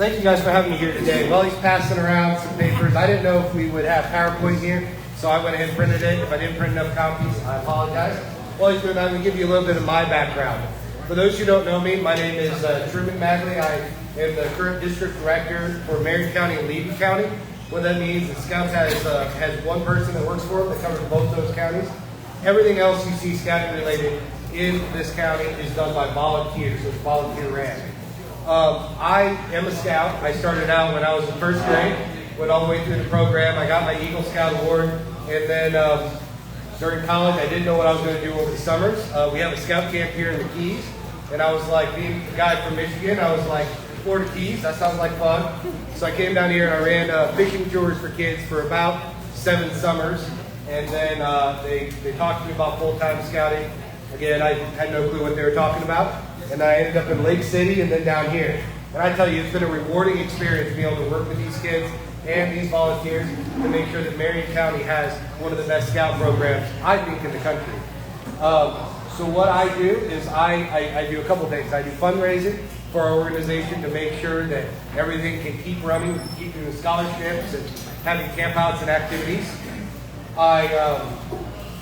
Thank you guys for having me here today. While he's passing around some papers, I didn't know if we would have PowerPoint here, so I went ahead and printed it. If I didn't print enough copies, I apologize. While he's doing that, I'm going to give you a little bit of my background. For those who don't know me, my name is Truman. I am the current district director for Marion County and Levy County. What that means is Scouts has one person that works for them that covers both those counties. Everything else you see scouting related in this county is done by volunteers, so it's volunteer ran. I am a scout. I started out when I was in first grade, went all the way through the program. I got my Eagle Scout Award, and then during college, I didn't know what I was going to do over the summers. We have a scout camp here in the Keys, and I was like, being a guy from Michigan, I was like, Florida Keys, that sounds like fun. So I came down here and I ran fishing tours for kids for about 7 summers, and then they talked to me about full-time scouting. Again, I had no clue what they were talking about. And I ended up in Lake City and then down here. And I tell you, it's been a rewarding experience to be able to work with these kids and these volunteers to make sure that Marion County has one of the best scout programs, I think, in the country. So what I do is I do a couple things. I do fundraising for our organization to make sure that everything can keep running, keep doing scholarships and having campouts and activities.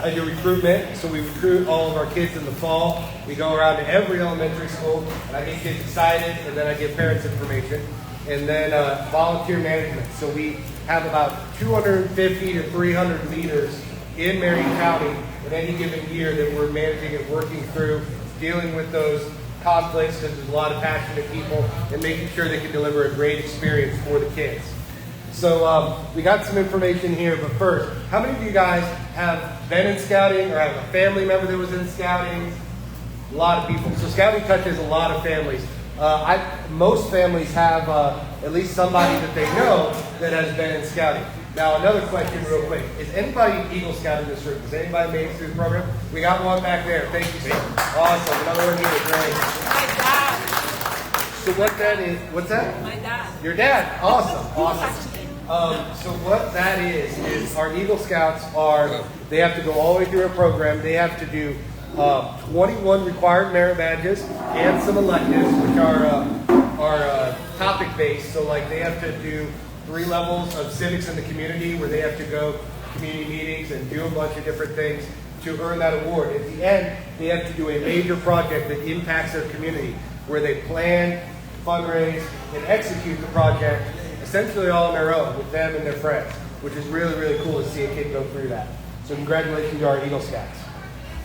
I do recruitment, so we recruit all of our kids in the fall. We go around to every elementary school, and I get kids excited, and then I give parents information. And then volunteer management. So we have about 250 to 300 leaders in Marion County in any given year that we're managing and working through, dealing with those conflicts, because there's a lot of passionate people, and making sure they can deliver a great experience for the kids. So we got some information here, but first, how many of you guys have been in scouting or have a family member that was in scouting? A lot of people. So scouting touches a lot of families. Most families have at least somebody that they know that has been in scouting. Now, another question real quick. Is anybody Eagle Scout in this room? Has anybody made it through the program? We got one back there. Thank you, sir. Awesome. Another one here. Great. My dad. So what that is, what's that? My dad. Your dad. Awesome. So what that is our Eagle Scouts they have to go all the way through a program. They have to do 21 required merit badges and some electives, which are topic based. So like they have to do 3 levels of civics in the community where they have to go to community meetings and do a bunch of different things to earn that award. At the end, they have to do a major project that impacts their community where they plan, fundraise, and execute the project essentially all on their own with them and their friends, which is really, really cool to see a kid go through that. So congratulations to our Eagle Scouts.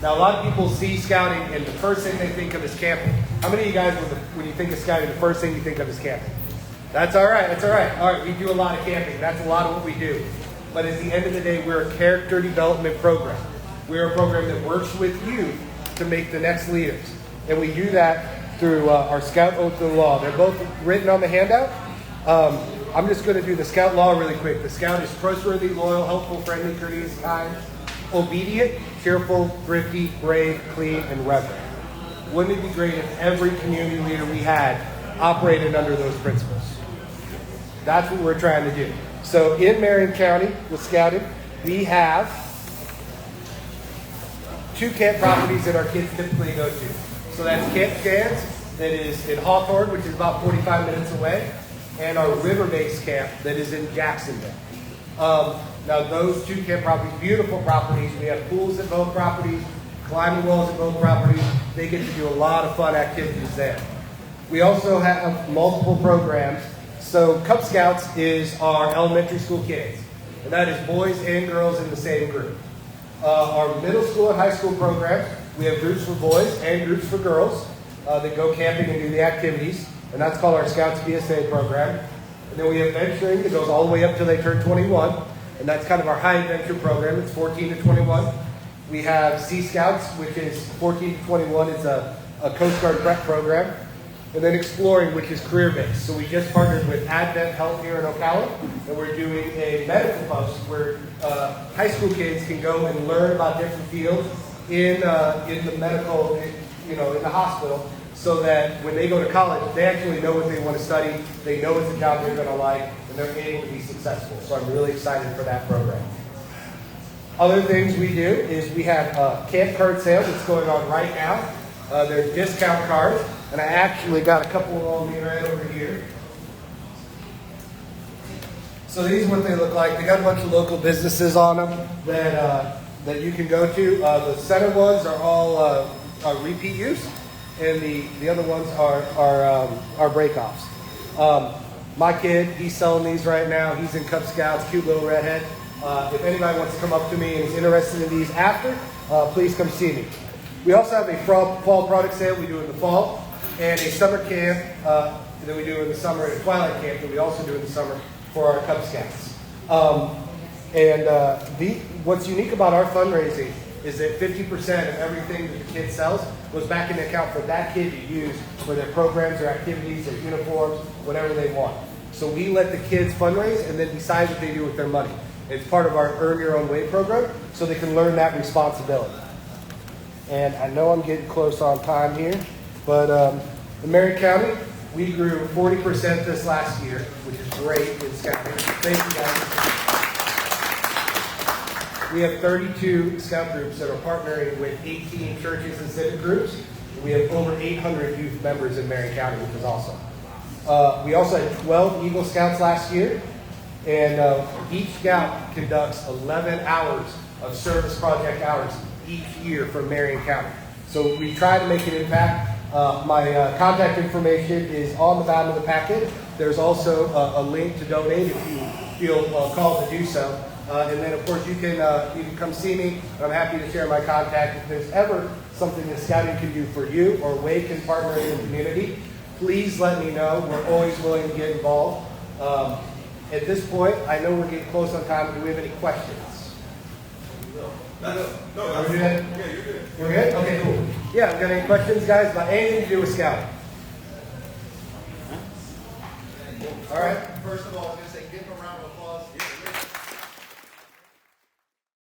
Now, a lot of people see scouting and the first thing they think of is camping. How many of you guys, when you think of scouting, the first thing you think of is camping? That's all right. All right, we do a lot of camping. That's a lot of what we do. But at the end of the day, we're a character development program. We're a program that works with you to make the next leaders. And we do that through our Scout Oath and Law. They're both written on the handout. I'm just going to do the Scout Law really quick. The Scout is trustworthy, loyal, helpful, friendly, courteous, kind, obedient, cheerful, thrifty, brave, clean, and reverent. Wouldn't it be great if every community leader we had operated under those principles? That's what we're trying to do. So in Marion County with Scouting, we have 2 camp properties that our kids typically go to. So that's Camp Chance, that is in Hawthorne, which is about 45 minutes away, and our river-based camp that is in Jacksonville. Now those 2 camp properties, beautiful properties. We have pools at both properties, climbing walls at both properties. They get to do a lot of fun activities there. We also have multiple programs. So Cub Scouts is our elementary school kids, and that is boys and girls in the same group. Our middle school and high school programs, we have groups for boys and groups for girls that go camping and do the activities. And that's called our Scouts BSA program. And then we have venturing that goes all the way up till they turn 21. And that's kind of our high adventure program. It's 14 to 21. We have Sea Scouts, which is 14 to 21. It's a Coast Guard prep program. And then Exploring, which is career-based. So we just partnered with Advent Health here in Ocala. And we're doing a medical post where high school kids can go and learn about different fields in the medical, in the hospital, so that when they go to college, they actually know what they want to study, they know it's a job they're going to like, and they're able to be successful. So I'm really excited for that program. Other things we do is we have camp card sales that's going on right now. They're discount cards, and I actually got a couple of them right over here. So these are what they look like. They got a bunch of local businesses on them that you can go to. The center ones are all are repeat use, and the other ones are break-offs. My kid, he's selling these right now. He's in Cub Scouts, cute little redhead. If anybody wants to come up to me and is interested in these after, please come see me. We also have a fall product sale we do in the fall, and a summer camp that we do in the summer, and a twilight camp that we also do in the summer for our Cub Scouts. What's unique about our fundraising is that 50% of everything that the kid sells goes back in the account for that kid to use for their programs, their activities, their uniforms, whatever they want. So we let the kids fundraise and then decide what they do with their money. It's part of our Earn Your Own Way program, so they can learn that responsibility. And I know I'm getting close on time here, but in Marion County, we grew 40% this last year, which is great in scouting. Thank you guys. We have 32 scout groups that are partnering with 18 churches and civic groups. We have over 800 youth members in Marion County, which is awesome. We also had 12 Eagle Scouts last year, and each scout conducts 11 hours of service project hours each year for Marion County. So we try to make an impact. My contact information is on the bottom of the packet. There's also a link to donate if you feel called to do so. And then, of course, you can come see me. I'm happy to share my contact. If there's ever something that scouting can do for you or Way can partner in the community, please let me know. We're always willing to get involved. At this point, I know we're getting close on time. Do we have any questions? No, Are we good? yeah, you're good. You're good? Okay, cool. Yeah, got any questions, guys, about anything to do with scouting? All right. First of all, I was going to say, give them a round of applause.